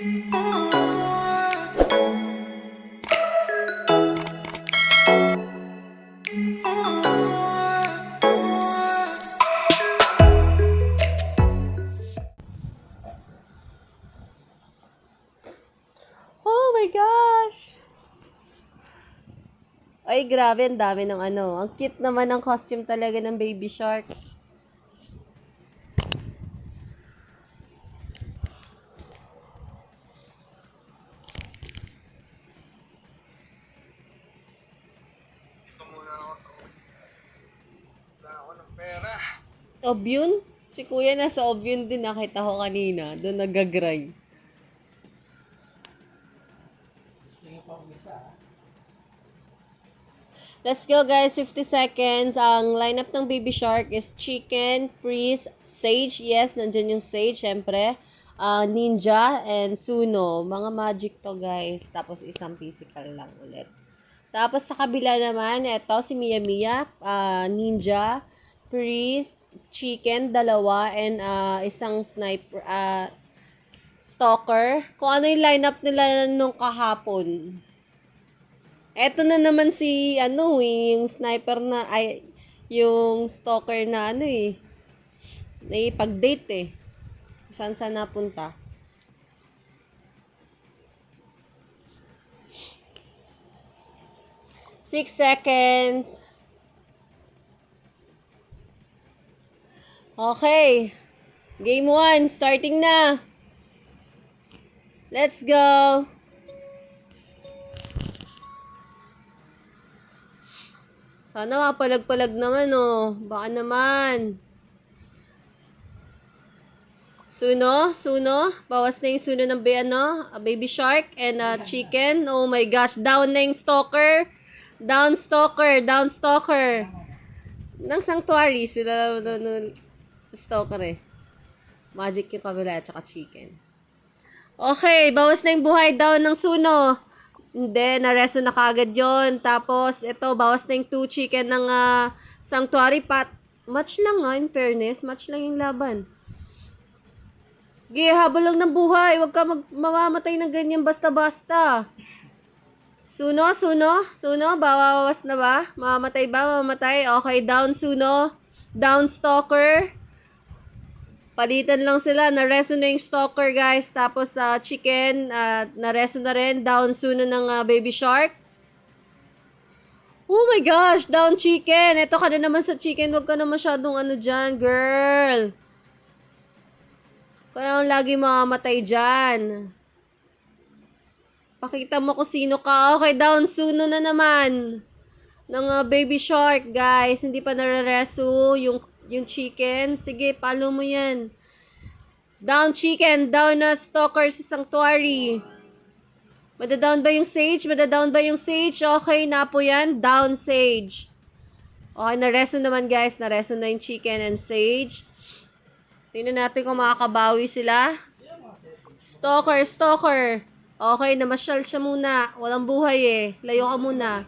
Oh my gosh! Ay, grabe, ang dami ng ano. Ang cute naman ng costume talaga ng Baby Shark. Obyun? Si kuya nasa Obyun din, nakita ko kanina. Doon nagagray. Let's go guys, 50 seconds. Ang lineup ng Baby Shark is Chicken, Priest, Sage. Yes, nandyan yung Sage, syempre. Ninja, and Suno. Mga magic to guys. Tapos isang physical lang ulit. Tapos sa kabila naman, eto si Mia Mia, Ninja, Priest, Chicken, dalawa, and isang sniper, Stalker. Kung ano yung lineup nila nung kahapon. Eto na naman si, yung sniper na, yung stalker na, naipag-date eh. Saan napunta? Six seconds. Okay. Game 1, starting na. Let's go. Sana mapalag-palag naman, oh. Baka naman. Suno. Bawas na yung suno ng Baby Shark and Chicken. Oh my gosh, down na yung Stalker. Down Stalker. Nang Sanctuary, sila no, Stalker eh. Magic yung kabila at saka Chicken. Okay, bawas na yung buhay down ng Suno. Hindi, nareso na kagad yun. Tapos, ito, bawas na yung 2 chicken ng Sanctuary Pat. Match lang in fairness. Match lang yung laban. Sige, habol lang ng buhay. Huwag ka mamamatay ng ganyan basta-basta. Suno. Bawawas na ba? Mamamatay ba? Mamamatay. Okay, down Suno. Down Stalker. Palitan lang sila. Nareso na yung Stalker, guys. Tapos, Chicken, nareso na rin. Down Suno ng Baby Shark. Oh my gosh! Down Chicken! Ito ka na naman sa Chicken. Huwag ka na masyadong dyan, girl. Kaya lagi mamamatay dyan. Pakita mo kung sino ka. Okay, down Suno na naman. Ng Baby Shark, guys. Hindi pa nare-reso yung Chicken. Sige, follow mo yan. Down Chicken. Down na Stalker sa Sanctuary. Madadown ba yung Sage? Okay, napo yan. Down Sage. Okay, nareso naman guys. Nareso na yung Chicken and Sage. Tingnan natin kung makakabawi sila. Stalker. Okay, namasyal siya muna. Walang buhay eh. Layo ka muna.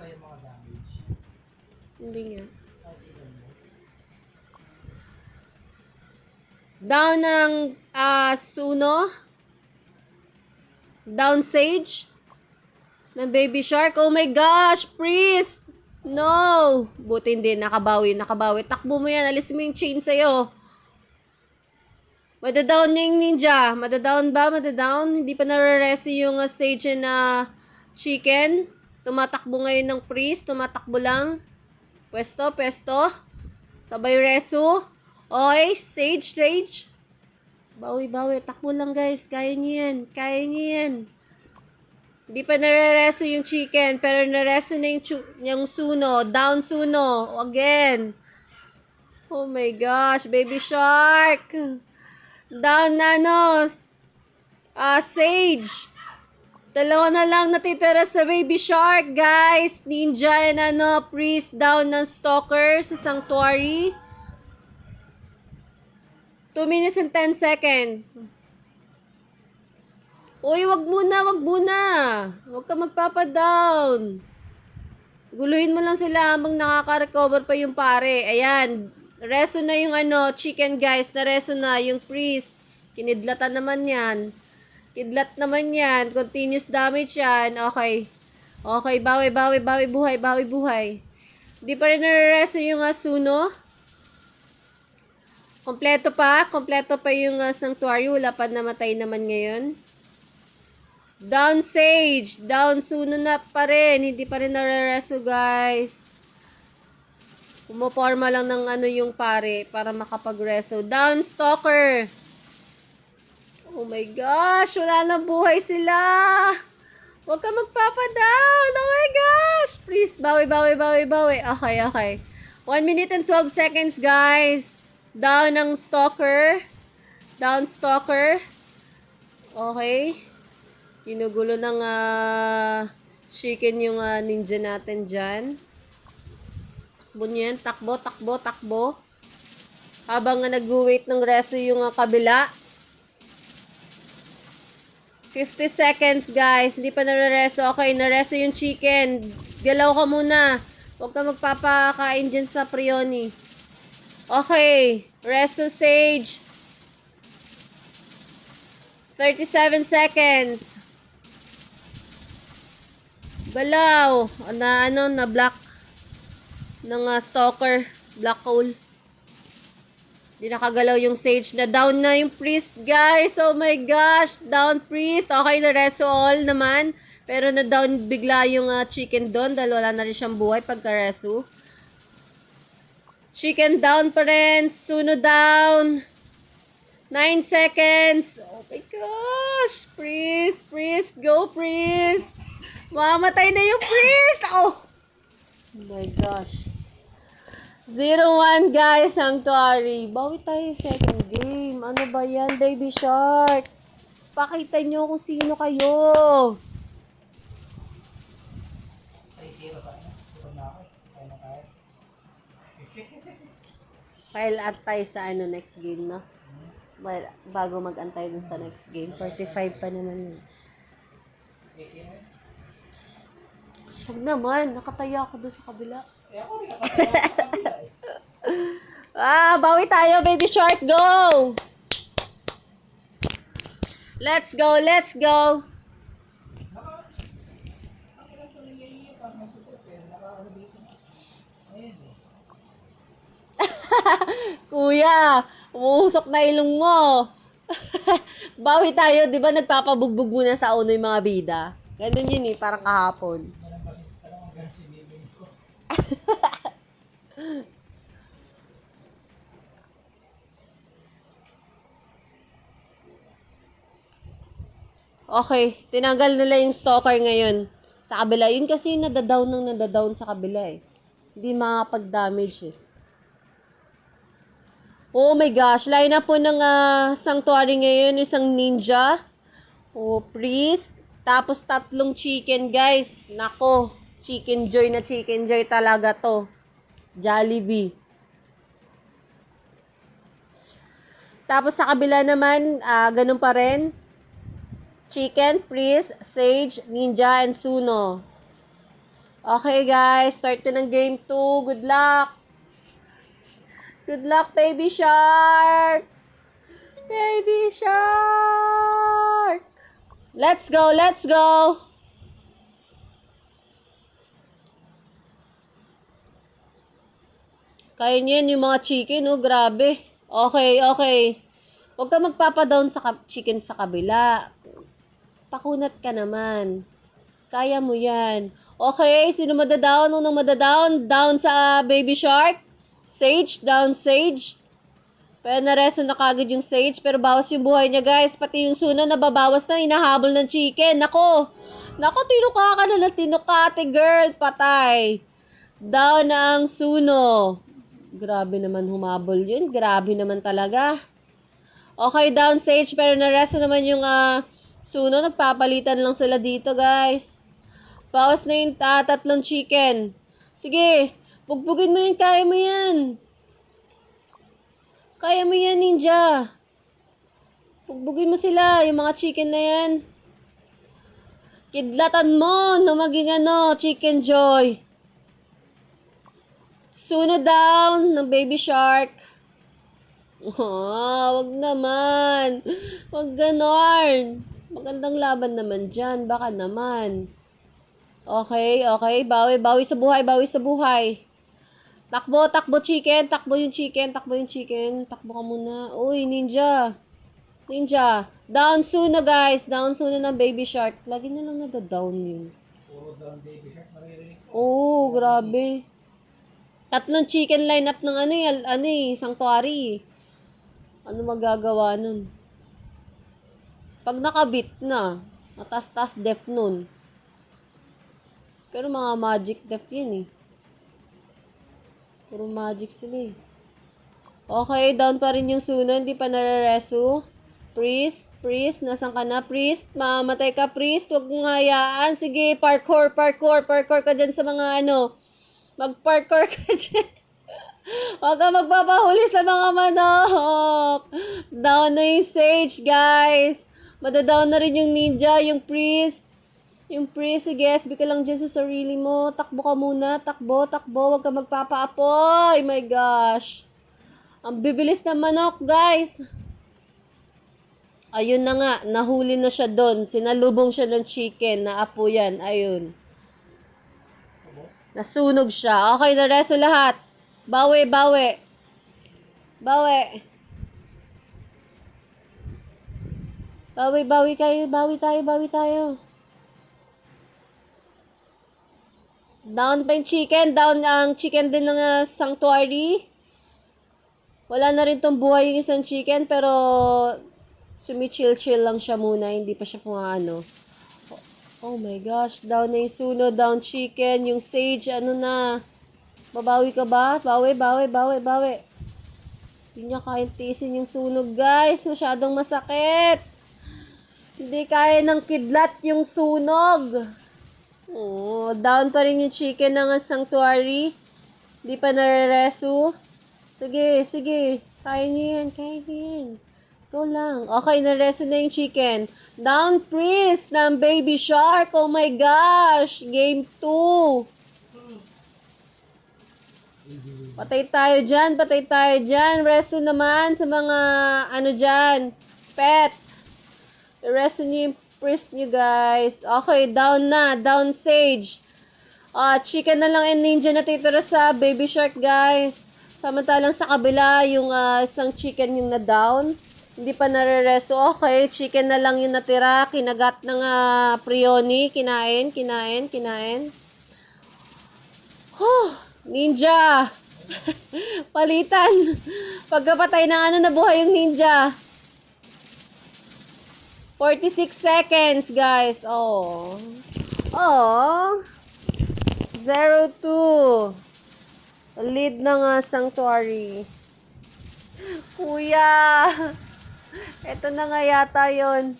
Hindi nga. Down ng Suno. Down Sage. Ng Baby Shark. Oh my gosh! Priest! No! Buti hindi. Nakabawi. Takbo mo yan. Alis mo yung chain sa'yo. Madadown niya yung Ninja. Madadown ba? Hindi pa nare-reso yung Sage and Chicken. Tumatakbo ngayon ng Priest. Tumatakbo lang. Pwesto. Sabay reso. Okay, Sage. Bawi. Takbo lang guys. Kaya niyo yan. Hindi pa nare-reso yung Chicken. Pero nareso na yung Suno. Down Suno. Again. Oh my gosh. Baby Shark. Down na Sage. Dalawa na lang natitira sa Baby Shark, guys. Ninja and Priest down ng Stalker sa Sanctuary. 2 minutes and 10 seconds. Uy, wag muna. Wag ka magpapadown. Guluhin mo lang sila habang nakaka-recover pa yung pare. Ayan. Reso na yung Chicken, guys. Nareso na yung Priest. Kinidlatan naman yan. Kidlat naman yan. Continuous damage yan. Okay. Okay, bawi, bawi, bawi, buhay, bawi, buhay. Di pa rin nare-reso yung Suno. Kompleto pa. Kompleto pa yung Sanctuary. Wala pa namatay naman ngayon. Down Sage. Down Suno na pa rin. Hindi pa rin nare-reso, guys. Pumoporma lang ng yung pare para makapag-reso. Down Stalker. Oh my gosh. Wala nang buhay sila. Huwag ka magpapadown. Oh my gosh. Please, bawi, bawi, bawi, bawi. Okay, okay. 1 minute and 12 seconds, guys. Down ng Stalker. Down Stalker. Okay. Ginugulo ng chicken yung ninja natin dyan. Takbo niyan. Takbo, takbo, takbo. Habang nag-wait ng reso yung kabila. 50 seconds, guys. Hindi pa nare-reso. Okay, nareso yung chicken. Galaw ka muna. Huwag ka magpapakain dyan sa Prioni. Okay. Reso Sage. 37 seconds. Galaw. Na black ng stalker. Black hole. Di nakagalaw yung Sage na down na yung priest, guys. Oh my gosh. Down priest. Okay, na-reso all naman. Pero na-down bigla yung chicken doon dahil wala na rin siyang buhay pagka-reso. Chicken down pa rin. Suno down. 9 seconds. Oh my gosh. Priest, priest. Go, priest. Mamatay na yung priest. Oh my gosh. 0-1, guys, Sanctuary. Bawi tayo second game. Ano ba yan, Baby Shark? Pakita nyo kung sino kayo. File at tayo sa next game, no? Well, bago mag-antay dun sa next game. 45 pa naman yun. Huwag naman. Nakataya ako dun sa kabila. Bawi tayo, Baby Shark. Go! Let's go, let's go. Kuya, umuusok na ilong mo. Bawi tayo, di ba nagpapabugbog muna sa uno yung mga bida? Ganun yun parang kahapon. Okay, tinanggal nila yung stalker ngayon sa kabila. Yun kasi yung nadadown sa kabila Hindi makapag-damage Oh my gosh, line up po ng Sanctuary ngayon, isang ninja, priest, tapos 3 chicken, guys. Nako, chicken joy na chicken joy talaga to. Jollibee. Tapos sa kabila naman, ganun pa rin. Chicken, priest, sage, ninja, and suno. Okay guys, start na ng game 2. Good luck! Good luck, Baby Shark! Baby Shark! Let's go, let's go! Kaya niyan yung mga chicken, grabe. Okay, okay. Huwag ka magpapadown sa chicken sa kabila. Pakunat ka naman. Kaya mo yan. Okay, sino madadown? Unang madadown? Down sa Baby Shark. Sage, down Sage. Pero nareso na kagad yung Sage. Pero bawas yung buhay niya, guys. Pati yung Suno nababawas na. Hinahabol ng chicken. Nako. Nako, tinuka ka na ng tinukate, girl. Patay. Down na ang Suno. Grabe naman humabol yun. Grabe naman talaga. Okay, down Sage. Pero nareso naman yung Suno. Nagpapalitan lang sila dito, guys. Bawas na yung 3 chicken. Sige. Bugbugin mo yun. Kaya mo yan. Kaya mo yan, ninja. Bugbugin mo sila. Yung mga chicken na yan. Kidlatan mo na maging chicken joy. Suno down ng Baby Shark. Wag naman. Wag ganon. Magandang laban naman dyan. Baka naman. Okay, okay. Bawi, bawi sa buhay, bawi sa buhay. Takbo, takbo chicken. Takbo yung chicken, takbo yung chicken. Takbo ka muna. Uy, ninja. Ninja. Down Suno, guys. Down Suno ng Baby Shark. Lagi na lang nada-down yun. Puro down Baby Shark, maririnig ko. Oo, grabe. Tatlong chicken lineup ng sanctuary. Ano magagawa nun? Pag nakabit na, matas-tas def nun. Pero mga magic def yun eh. Puro magic sila eh. Okay, down pa rin yung Suno, hindi pa nare-resu. Priest, priest, nasan ka na? Priest, mamatay ka, priest. Huwag mong hayaan. Sige, parkour, parkour, parkour ka dyan sa mga mag-parkour ka dyan. Huwag ka magpapahuli sa mga manok. Down na yung sage, guys. Madadown na rin yung ninja, yung priest. Yung priest, sige, SB ka lang dyan sa sarili mo. Takbo ka muna, takbo, takbo. Huwag ka magpapaapoy. My gosh. Ang bibilis na manok, guys. Ayun na nga, nahuli na siya doon. Sinalubong siya ng chicken, naapo yan. Ayun. Nasunog siya. Okay, nareso lahat. Bawi, bawi. Bawi. Bawi, bawi kayo. Bawi tayo, bawi tayo. Down pa yung chicken. Down ang chicken din ng sanctuary. Wala na rin tong buhay yung isang chicken, pero sumichill-chill lang siya muna. Hindi pa siya kung ano. Oh my gosh. Down na yung Suno. Down chicken. Yung sage, ano na. Babawi ka ba? Bawi, bawi, bawi, bawi. Hindi niya kaya tiisin yung sunog, guys. Masyadong masakit. Hindi kaya ng kidlat yung sunog. Oh, down pa rin yung chicken ng sanctuary. Hindi pa nare-resu. Sige, sige. Kaya niyo yan, kaya niyo yan. Go lang. Okay, naresu na yung chicken. Down priest ng Baby Shark. Oh my gosh. Game 2. Patay tayo dyan, patay tayo dyan. Resu naman sa mga dyan. Pet. Resu niyo yung priest niyo, guys. Okay, down na. Down sage. Chicken na lang and ninja na titira sa Baby Shark, guys. Samantalang sa kabila, yung isang chicken yung na-down. Hindi pa nare-reso. Okay, chicken na lang yung natira. Kinagat ng prioni. Kinain, kinain, kinain. Ninja! Palitan! Pagkapatay ng nabuhay yung ninja. 46 seconds, guys. Oh. Oh. 0-2. Lead ng sanctuary. Kuya! Ito na nga yata yun.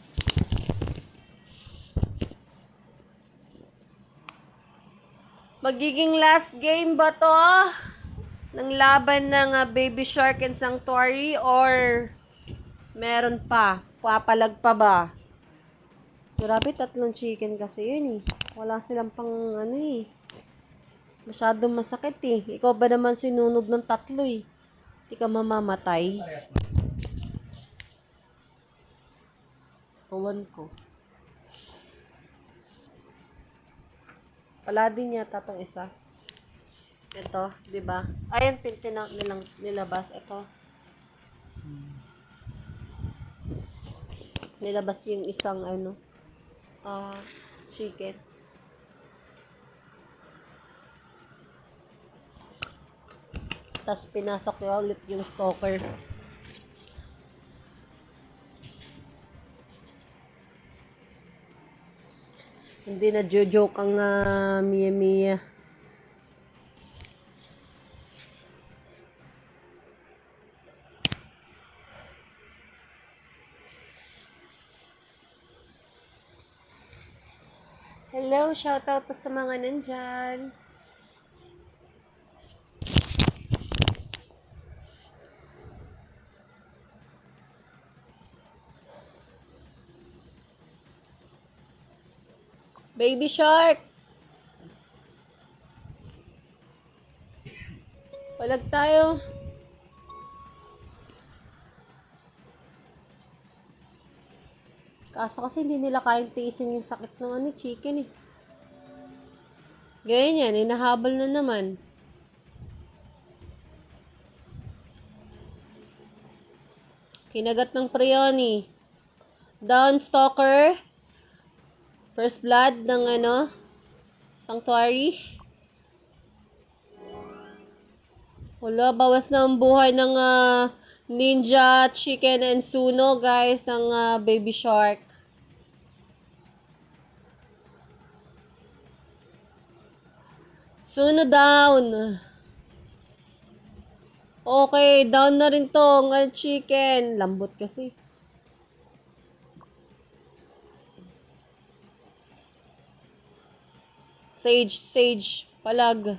Magiging last game ba to? Ng laban ng Baby Shark and Sanctuary or meron pa? Papalag pa ba? Grabe, 3 chicken kasi yun eh. Wala silang pang Masyadong masakit eh. Ikaw ba naman sinunog ng 3 eh? Hindi ka mamamatay. Awan ko. Wala din yata tong isa. Ito, di ba? Ayan, nilang nilabas. Ito. Nilabas yung isang chicken. Tapos pinasok ko ulit yung stalker. Hindi na joke ang Mia Mia. Hello, shoutout po sa mga nandyan. Baby Shark! Palag tayo. Kaso kasi hindi nila kayang tiisin yung sakit ng chicken eh. Ganyan yan, hinahabol na naman. Kinagat ng Prioni. Down Stalker. First blood ng Sanctuary. Wala, bawas na ang buhay ng Ninja, Chicken, and Suno, guys, ng Baby Shark. Suno down. Okay, down na rin tong chicken. Lambot kasi. Sage, palag.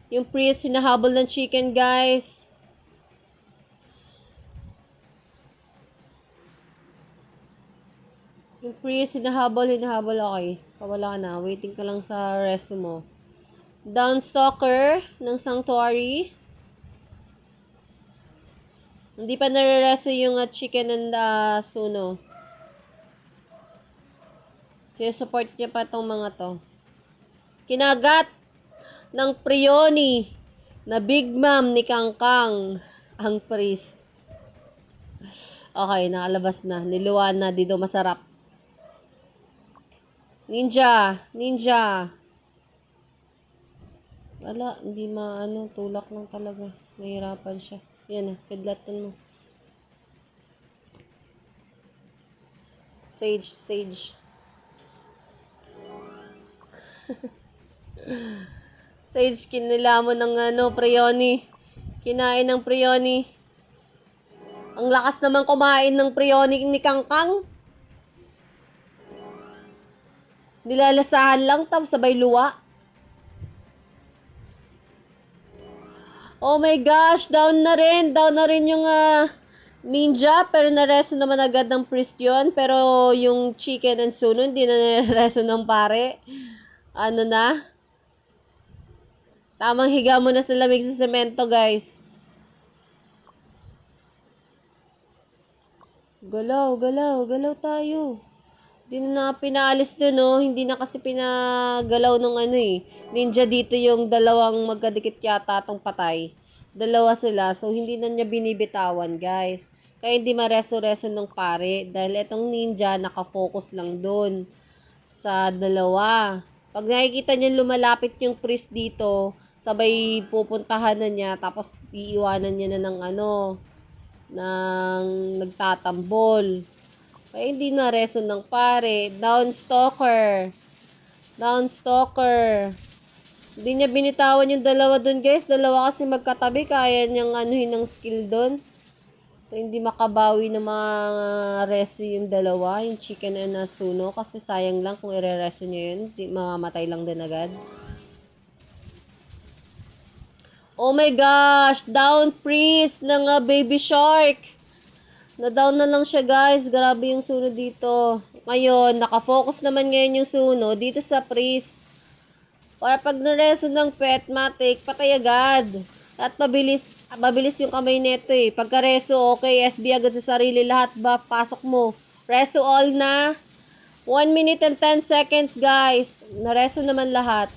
Yung priest, hinahabol ng chicken, guys. Yung priest, hinahabol, okay. Pawala ka na, waiting ka lang sa resto mo. Downstalker ng Sanctuary. Hindi pa nare-resto yung chicken and Suno. Support niya pa tong mga to. Kinagat ng Prioni na Big Mom ni Kangkang ang priest. Okay, nakalabas na. Niluwan na, dito masarap. Ninja. Wala, hindi tulak lang talaga. Mahirapan siya. Yan kidlatan mo. Sage. Sage, kinila mo ng Prioni. Kinain ng Prioni. Ang lakas naman kumain ng Prioni ni Kangkang. Nilalasahan lang, tapos sabay luwa. Oh my gosh, down na rin yung ninja, pero nareso naman agad ng priest yun. Pero yung chicken and Suno, hindi na nareso ng pare. Ano na? Tamang higa mo na sa lamig sa semento, guys. Galaw tayo. Hindi na pinaalis dun, no? Hindi na kasi pinagalaw ng ninja dito yung dalawang magkadikit yata tong patay. Dalawa sila, so hindi na niya binibitawan, guys. Kaya hindi mareso-reso ng pare. Dahil itong ninja, nakafocus lang dun sa dalawa. Pag nakikita niya lumalapit yung priest dito, sabay pupuntahan na niya, tapos iiwanan niya na ng ng nagtatambol. Kaya hindi na reso ng pare. Downstalker. Hindi niya binitawan yung dalawa dun, guys. Dalawa kasi magkatabi. Kaya niyang ng skill dun. So, hindi makabawi na mga reso yung dalawa. Yung chicken and Suno. Kasi sayang lang kung ire-reso niya yun. Mamamatay lang din agad. Oh my gosh! Down priest ng Baby Shark. Na-down na lang siya, guys. Grabe yung Suno dito. Ngayon, nakafocus naman ngayon yung Suno dito sa priest. Para pag nareso ng pet, matik, patay agad. At mabilis yung kamay neto eh. Pagka reso, okay, SB agad sa sarili. Lahat buff, pasok mo. Reso all na. 1 minute and 10 seconds, guys. Nareso naman lahat.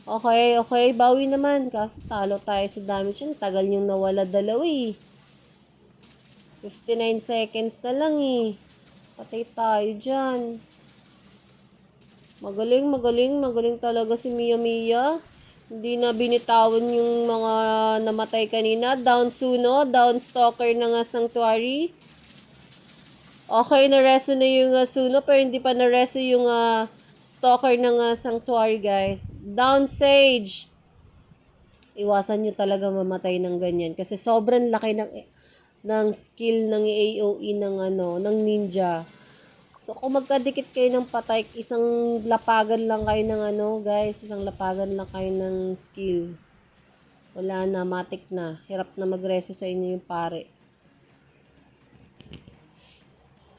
Okay, bawi naman. Kaso talo tayo sa damage yun. Tagal yung nawala dalawa eh. 59 seconds na lang eh. Patay tayo dyan. Magaling talaga si Mia. Hindi na binitawan yung mga namatay kanina. Down Suno, down Stalker ng Sanctuary. Okay, nareso na yung Suno, pero hindi pa nareso yung Stalker ng Sanctuary, guys. Down Sage. Iwasan nyo talaga mamatay ng ganyan. Kasi sobrang laki ng skill ng AOE ng ninja. So, kung magkadikit kayo ng patay, isang lapagan lang kayo ng guys. Isang lapagan lang kayo ng skill. Wala na, matik na. Hirap na mag-reso sa inyo yung pare.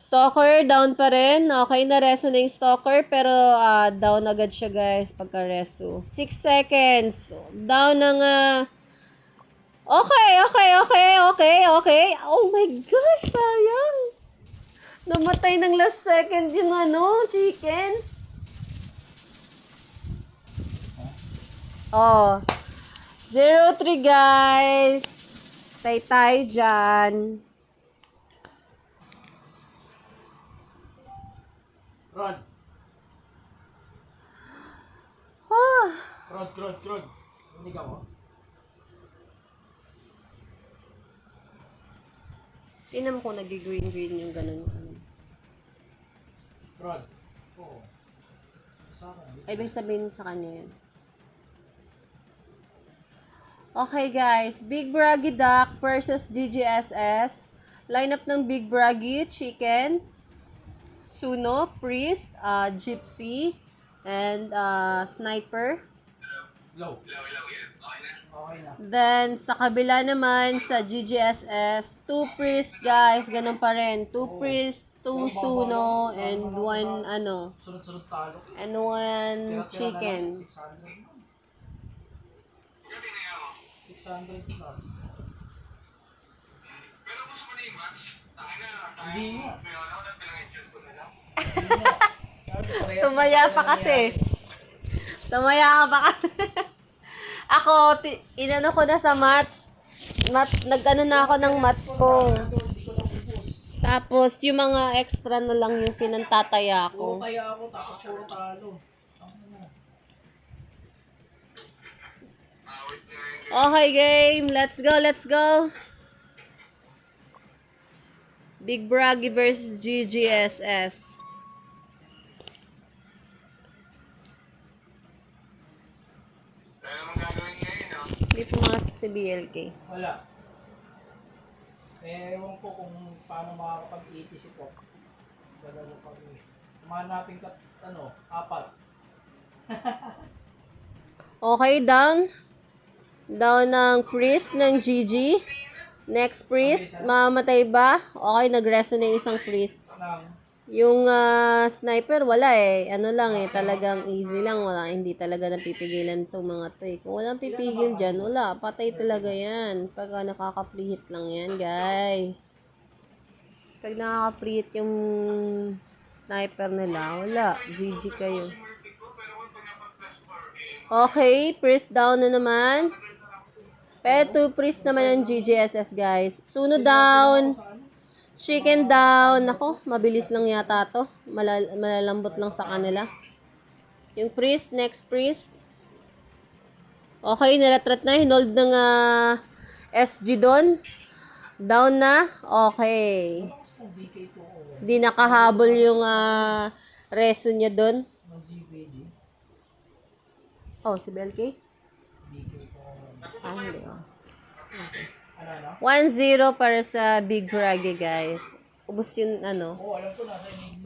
Stalker, down pa rin. Okay, na-reso na yung Stalker, pero down agad siya, guys, pagka-reso. 6 seconds. Down ng Okay. Oh my gosh, sayang. Namatay ng last second yung chicken. Oh. 0-3 guys. Tay tayo dyan. Rod. Oh. Rod. Hindi ka mo? Tingnan mo kung nag-green yung ganun. Rod. Oo. Sa akin. Ay, ibig sabihin sa kanya yun. Okay guys, Big Braggy Duck versus GGSS. Lineup ng Big Braggy, Chicken, Suno, Priest, Gypsy, and Sniper. Low. Okay na. Then, sa kabila naman, sa GGSS, 2 Priest guys, ganun pa rin. 2 Priest, 2 Suno, and 1 Sunod-sunod talo. and 1 Tira-tira na lang, Chicken. 600 plus. Hindi nga. Tumaya pa kasi. Tumaya ka pa kasi. Ako, inano ko na sa maths. Nag-ano na ako ng maths ko. Tapos, yung mga extra na lang yung pinantataya Puro ko. taya ako, tapos puro talo. Okay, game. Let's go. Big Braggy versus GGSS. Hindi pumasok si BLK. Wala. Ewan ko kung paano makakapag-80 si Pop. Dalawa kami. Kumahan natin apat. Okay, down. Down ng priest ng GG. Next priest, mamatay ba? Okay, nag-reso na yung isang priest. Yung sniper, wala eh. Ano lang eh, talagang easy lang. Wala, hindi talaga napipigilan itong mga to eh. Kung walang pipigil dyan, wala. Patay talaga yan. Pag nakaka-preheat lang yan, guys. Pag nakaka-preheat yung sniper nila, wala. GG kayo. Okay, priest down na naman. Pero 2 priest naman ang GGSS, guys. Suno down. Chicken down. Ako, mabilis lang yata to. Malalambot lang sa kanila. Yung priest, next priest. Okay, nilatrat na. Hinold ng SG doon. Down na. Okay. Di nakahabol yung reso niya doon. Oh, si BLK? Hindi oh. Okay. 1-0 para sa Big Braggy, guys. Ubus yung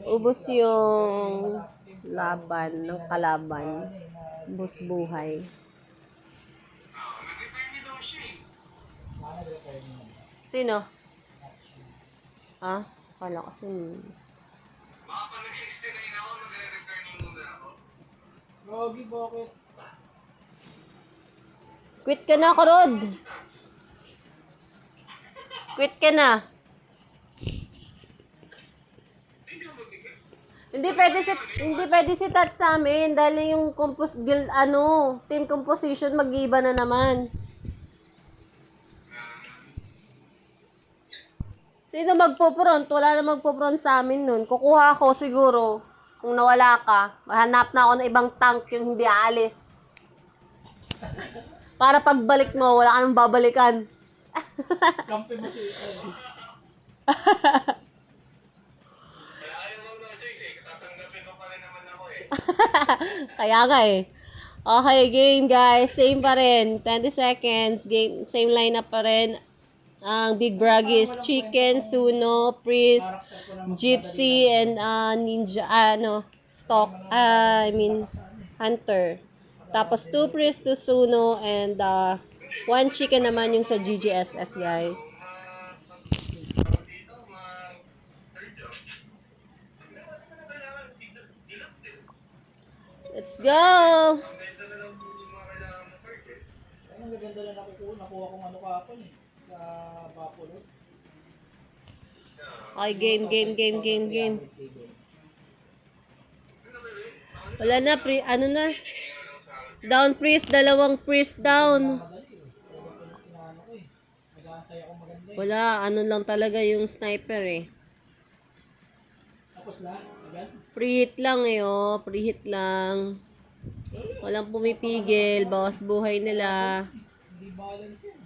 ubus yung laban ng kalaban. Ubus buhay. Sino? Kala kasi Baka nag-69 ako, magre-returning muna ako. Rogi, bakit? Quit ka na, Karod. Quit ka na. Hindi pwede si Tat sa amin dahil yung team composition mag-iba na naman. Sino magpo-front? Wala na magpo-front sa amin nun. Kukuha ako siguro kung nawala ka. Mahanap na ako ng ibang tank yung hindi aalis. Para pagbalik mo, wala ka nang babalikan. Kampi mo si Kaya nga eh. Okay, game guys. Same pa rin. 20 seconds. Game, same lineup pa rin. Ang Big Braggy is Chicken, Suno, Priest, Gypsy, and Ninja, Hunter. Tapos 2 Priest, 2 Suno, and 1 Chicken naman yung sa GGSS, guys. Let's go! Ang gaganda na nakuha kong kahapon sa Bacolod. Okay, game, game, game, game, game. 300k game. Wala na, ano na? Down priest, dalawang priest down. Madali eh. Pero pinag-inaano ko eh. Nag-aantay ako maganda eh. Wala, ano lang talaga yung sniper eh. Tapos na, agad. Pre-hit lang eh, oh. Pre-hit lang. Walang pumipigil, bawas buhay nila. Hindi balance yan.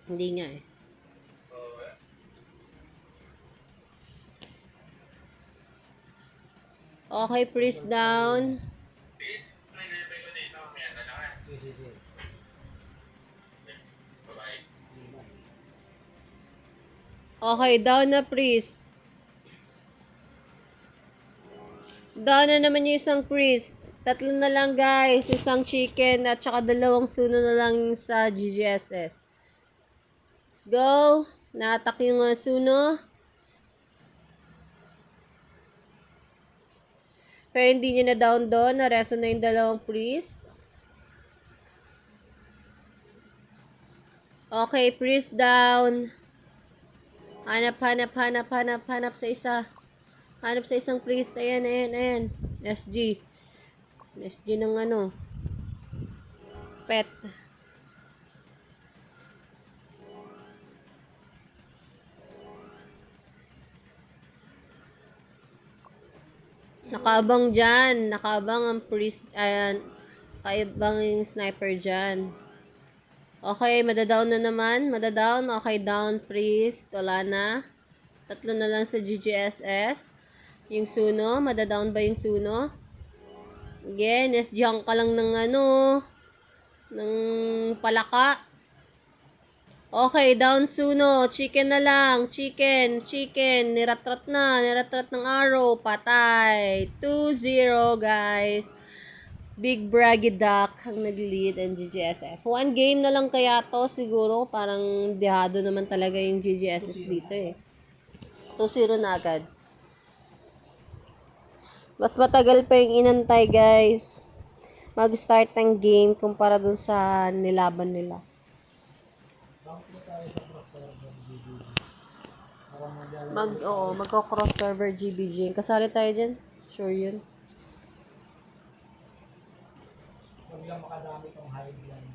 Hindi nga eh. Okay, priest down. Sige, sige, sige. Okay, down na priest. Down na naman yung isang priest. 3 na lang guys. Isang chicken at saka 2 suno na lang sa GGSS. Let's go. Na-attack yung suno. Pero hindi nyo na down doon. Nareso na yung 2 priest. Okay, priest down. Hanap sa isa. Hanap sa isang priest. Ayan. SG. SG ng ano. Pet. Nakaabang dyan. Nakaabang ang priest. Ayan. Nakaabang yung sniper dyan. Okay, madadown na naman. Madadown. Okay, down priest. Wala na. 3 na lang sa GGSS. Yung suno. Madadown ba yung suno? Again, SG ka lang ng ano. Ng palaka. Okay, down suno. Chicken na lang. Chicken. Niratrat na. Niratrat ng arrow. Patay. 2-0, guys. Big Braggy Duck ang nag-lead ang GGSS. 1 game na lang kaya to siguro. Parang dehado naman talaga yung GGSS dito eh. 2-0 na agad. Mas matagal pa yung inantay guys. Mag-start ng game kumpara dun sa nilaban nila. Magko-cross server GBG. Kasali tayo dyan. Sure yun. Huwag lang makadami itong high ground.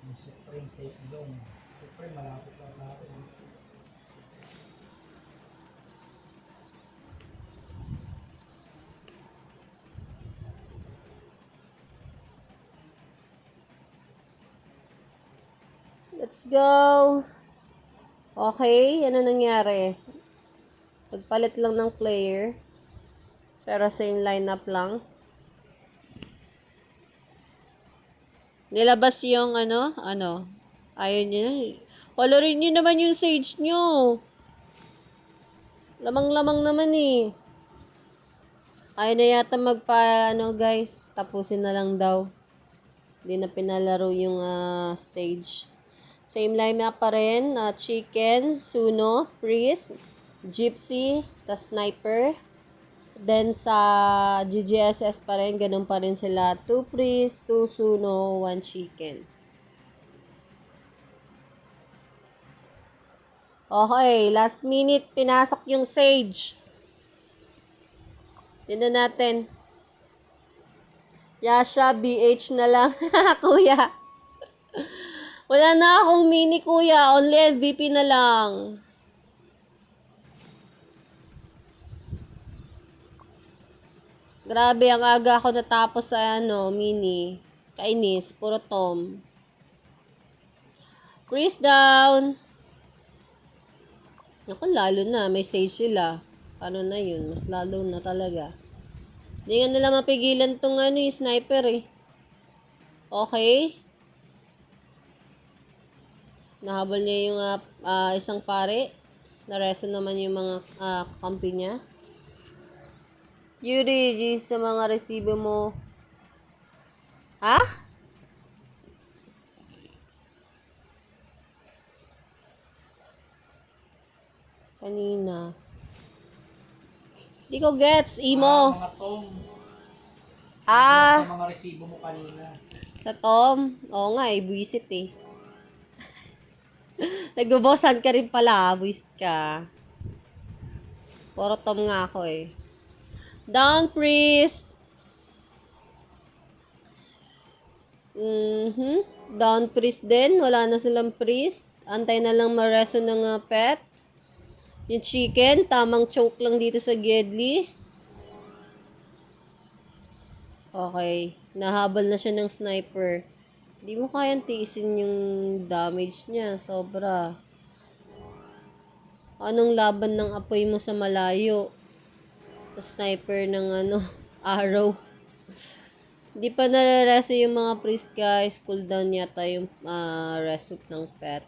Yung Supreme safe zone. Supreme malapit lang sa atin. Let's go. Okay, ano nangyari? Nagpalit lang ng player. Pero same lineup lang. Nilabas yung ano. Ayaw nyo. Colorin nyo naman yung sage nyo. Lamang-lamang naman eh. Ayaw na yata guys. Tapusin na lang daw. Hindi na pinalaro yung sage. Same lineup pa rin. Chicken, Suno, Priest, Gypsy, the Sniper. Then sa GGSS pa rin, ganun pa rin sila. 2 Priest, 2 Suno, 1 Chicken. Okay, last minute, pinasok yung Sage. Tignan natin. Yasha, BH na lang. Kuya. Wala na akong mini kuya. Only MVP na lang. Grabe, ang aga ako natapos sa mini. Kainis. Puro Tom. Chris down. Naku, lalo na. May sage sila. Paano na yun? Mas lalo na talaga. Hindi nga nila mapigilan tong yung sniper eh. Okay. Nahabol niya yung isang pare. Nareso naman yung mga kakampi niya. Yuri, sa mga resibo mo. Ha? Kanina. Di ko gets, Imo. Mga Tom. Sa mga resibo mo kanina. Sa Tom. Oo nga, buwisit eh. Nagbobosan ka rin pala, buwis ka. Puro tom nga ako eh. Down, priest. Down, priest din. Wala na silang priest. Antay na lang mareso ng pet. Yung chicken, tamang choke lang dito sa Gedli. Okay. Nahabol na siya ng sniper. Hindi mo kayang tiisin yung damage niya. Sobra. Anong laban ng apoy mo sa malayo? Sa sniper ng arrow. Hindi pa nare-reso yung mga priest guys. Cooldown yata yung resup ng pet.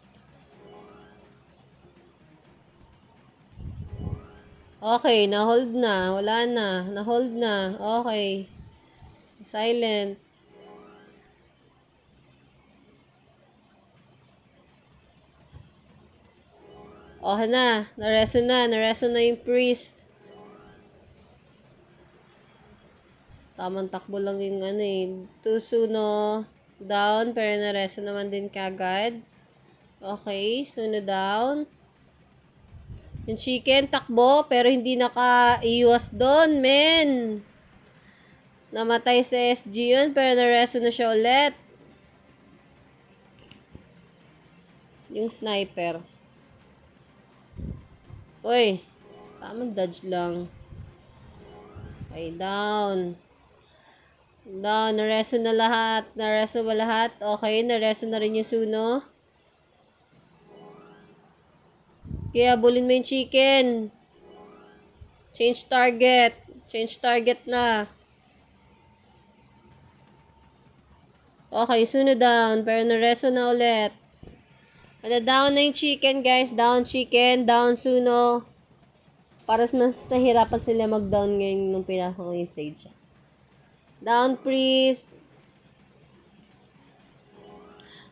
Okay, na-hold na. Wala na. Na-hold na. Okay. Silent. Okay na. Nareso na. Nareso na yung priest. Tamang takbo lang yung Tusuno down. Pero nareso naman din kagad. Okay. Suno down. Yung chicken takbo. Pero hindi naka-iwas doon, men. Namatay sa SG yun. Pero nareso na siya ulit. Yung sniper. Uy. Tamang dodge lang. Okay, down. Down. Nareso na lahat. Nareso ba lahat? Okay, nareso na rin yung suno. Kaya bulin mo yung chicken. Change target. Change target na. Okay, suno down. Pero nareso na ulit. Down na yung chicken, guys. Down chicken. Down suno. Para mas nahirapan sila mag-down ngayon nung pinasok ko yung sage. Down priest.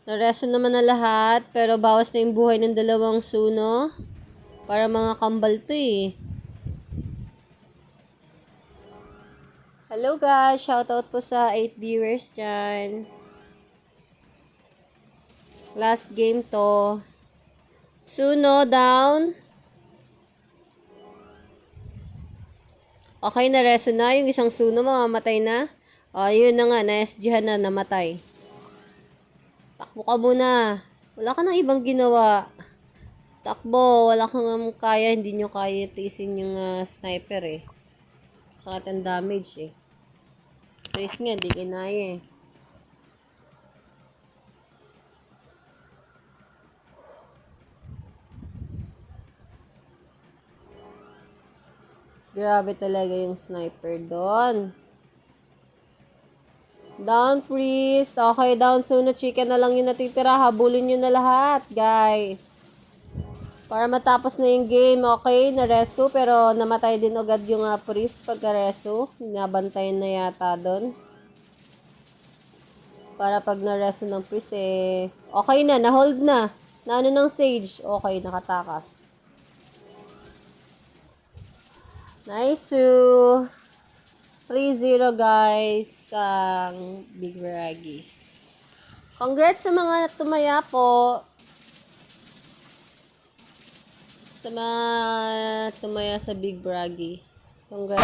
Nareso naman na lahat. Pero bawas na yung buhay ng dalawang suno. Para mga kambal to eh. Hello guys. Shoutout po sa 8 viewers dyan. Last game to. Suno down. Okay, nareso na. Yung isang suno mamamatay na. Yun na nga. Na-SGhan na. Namatay. Takbo ka muna. Wala ka nang ibang ginawa. Takbo. Wala kang kaya. Hindi nyo kaya tiisin yung sniper eh. Sakit ang damage eh. Trace nga. Hindi kinaya eh. Grabe talaga yung sniper doon. Down, priest. Okay, down. Suno, chicken na lang yung natitira. Habulin nyo na lahat, guys. Para matapos na yung game. Okay, nareso. Pero namatay din agad yung priest pagka-reso. Nabantayan na yata doon. Para pag nareso ng priest, okay na, na-hold na. Naano ng sage. Okay, nakatakas. Nice. 3-0 guys ang Big Bragi. Congrats sa mga tumaya po. Sa mga tumaya sa Big Bragi. Congrats.